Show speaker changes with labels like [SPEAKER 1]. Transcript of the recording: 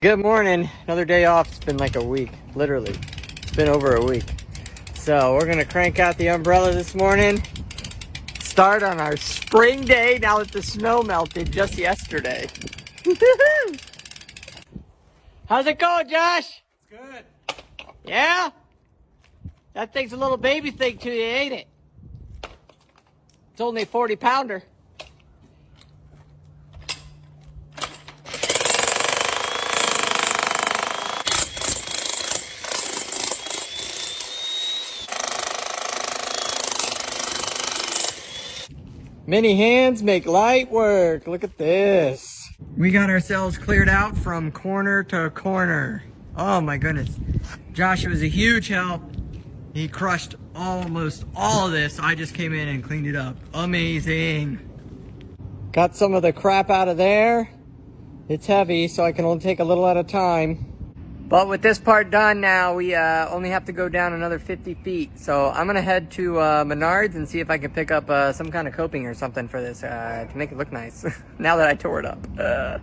[SPEAKER 1] Good morning. Another day off. It's been like a week, literally. It's been over a week. So we're gonna crank out the umbrella this morning. Start on our spring day now that the snow melted just yesterday. How's it going, Josh?
[SPEAKER 2] It's good.
[SPEAKER 1] Yeah? That thing's a little baby thing to you, ain't it? It's only a 40-pounder. Many hands make light work. Look at this. We got ourselves cleared out from corner to corner. Oh my goodness. Josh was a huge help. He crushed almost all of this. I just came in and cleaned it up. Amazing. Got some of the crap out of there. It's heavy, so I can only take a little at a time. But with this part done now, we only have to go down another 50 feet. So I'm gonna head to Menards and see if I can pick up some kind of coping or something for this to make it look nice. Now that I tore it up.